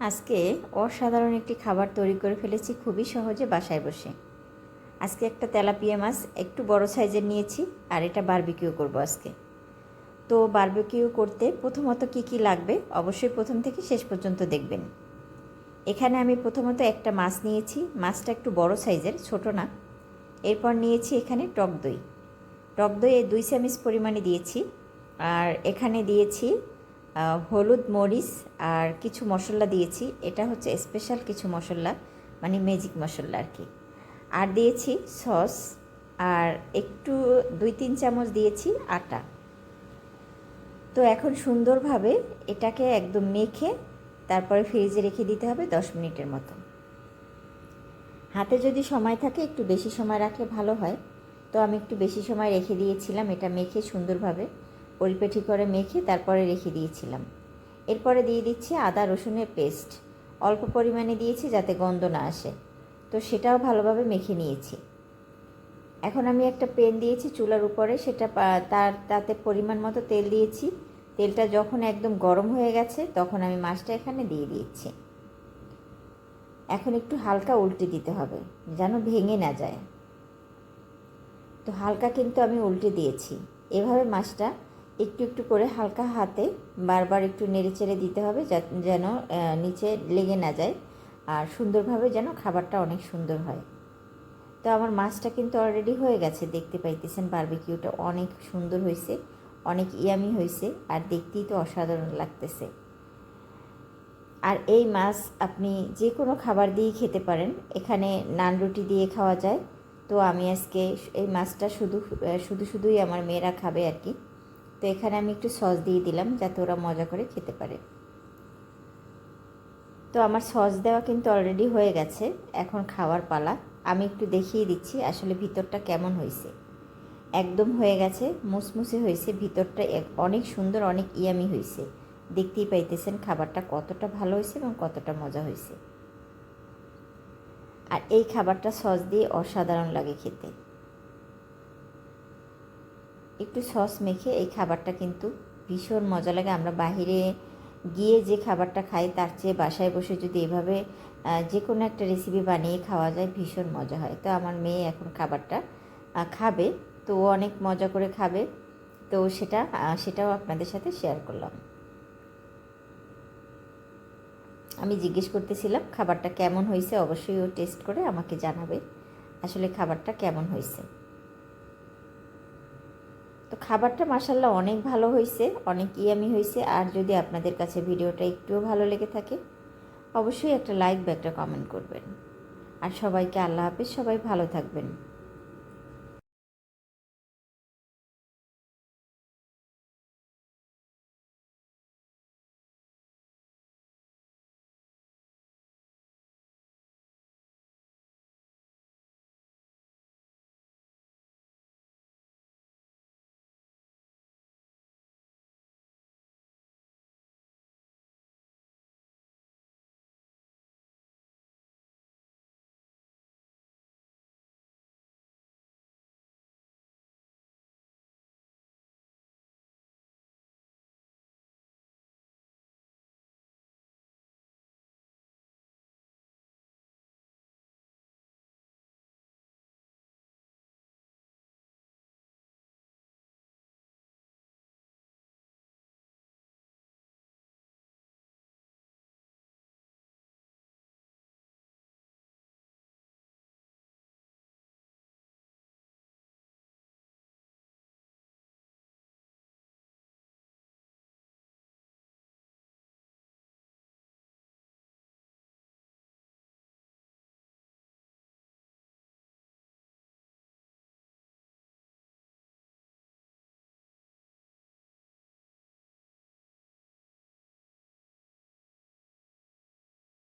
আজকে অসাধারণ একটি খাবার তৈরি করে ফেলেছি খুবই সহজে বাসায় বসে। আজকে একটা তেলাপিয়া মাছ একটু বড় সাইজের নিয়েছি, আর এটা বারবিকিউ করব আজকে। তো বারবিকিউ করতে প্রথমত কি কি লাগবে অবশ্যই প্রথম থেকে শেষ পর্যন্ত দেখবেন। এখানে আমি প্রথমত একটা মাছ নিয়েছি, মাছটা একটু বড় সাইজের, ছোট না। এরপর নিয়েছি এখানে টক দই। টক দই 2 চামচ পরিমাণে দিয়েছি। আর এখানে দিয়েছি হলুদ, মরিচ আর কিছু মশলা দিয়েছি। এটা হচ্ছে স্পেশাল কিছু মশলা, মানে ম্যাজিক মশলা আর কি। আর দিয়েছি সস, আর একটু 2-3 চামচ দিয়েছি আটা। তো এখন সুন্দরভাবে এটাকে একদম মেখে তারপরে ফ্রিজে রেখে দিতে হবে 10 মিনিটের মতো। হাতে যদি সময় থাকে একটু বেশি সময় রাখলে ভালো হয়। তো আমি একটু বেশি সময় রেখে দিয়েছিলাম, এটা মেখে সুন্দরভাবে পরিপাটি করে মেখে তারপরে রেখে দিয়েছিলাম। এরপরে দিয়ে দিচ্ছি আদা রসুনের পেস্ট, অল্প পরিমাণে দিয়েছি যাতে গন্ধ না আসে। তো সেটাও ভালোভাবে মেখে নিয়েছি। এখন আমি একটা প্যান দিয়েছি চুলার উপরে, সেটা তাতে পরিমাণ মতো তেল দিয়েছি। তেলটা যখন একদম গরম হয়ে গেছে তখন আমি মাছটা এখানে দিয়ে দিয়েছি। এখন একটু হালকা উল্টে দিতে হবে যেন ভেঙে না যায়। তো হালকা কিন্তু আমি উল্টে দিয়েছি। এভাবে মাছটা একটু একটু করে হালকা হাতে বারবার একটু নেড়ে চেড়ে দিতে হবে যেন নিচে লেগে না যায়, আর সুন্দরভাবে যেন খাবারটা অনেক সুন্দর হয়। তো আমার মাছটা কিন্তু অলরেডি হয়ে গেছে, দেখতে পাইতেছেন বারবিকিউটা অনেক সুন্দর হয়েছে, অনেক ইয়ামি হয়েছে, আর দেখতেই তো অসাধারণ লাগতেছে। আর এই মাছ আপনি যে কোনো খাবার দিয়েই খেতে পারেন, এখানে নান রুটি দিয়ে খাওয়া যায়। তো আমি আজকে এই মাছটা শুধুই আমার মেয়েরা খাবে আর কি। তো এখানে আমি একটু সস দিয়ে দিলাম যাতে ওরা মজা করে খেতে পারে। তো আমার সস দেওয়া কিন্তু অলরেডি হয়ে গেছে, এখন খাওয়ার পালা। আমি একটু দেখিয়ে দিচ্ছি আসলে ভিতরটা কেমন হয়েছে। একদম হয়ে গেছে, মুসমুসে হয়েছে, ভিতরটা অনেক সুন্দর, অনেক ইয়ামি হয়েছে। দেখতেই পাইতেছেন খাবারটা কতটা ভালো হয়েছে এবং কতটা মজা হয়েছে। আর এই খাবারটা সস দিয়ে অসাধারণ লাগে খেতে। একটু সস মেখে এই খাবারটা কিন্তু ভীষণ মজা লাগে। আমরা বাহিরে গিয়ে যে খাবারটা খাই তার চেয়ে বাসায় বসে যদি এভাবে যে কোনো একটা রেসিপি বানিয়ে খাওয়া যায় ভীষণ মজা হয়। তো আমার মেয়ে এখন খাবারটা খাবে, তো অনেক মজা করে খাবে। তো সেটাও আপনাদের সাথে শেয়ার করলাম। আমি জিজ্ঞেস করতেছিলাম খাবারটা কেমন হয়েছে, অবশ্যই ও টেস্ট করে আমাকে জানাবে আসলে খাবারটা কেমন হয়েছে। তো খাবারটা মাশাআল্লাহ অনেক ভালো হয়েছে, অনেক ইয়ামি হয়েছে। আর যদি আপনাদের কাছে ভিডিওটা একটুও ভালো লেগে থাকে অবশ্যই একটা লাইক বা একটা কমেন্ট করবেন। আর সবাইকে আল্লাহ হাফেজ, সবাই ভালো থাকবেন।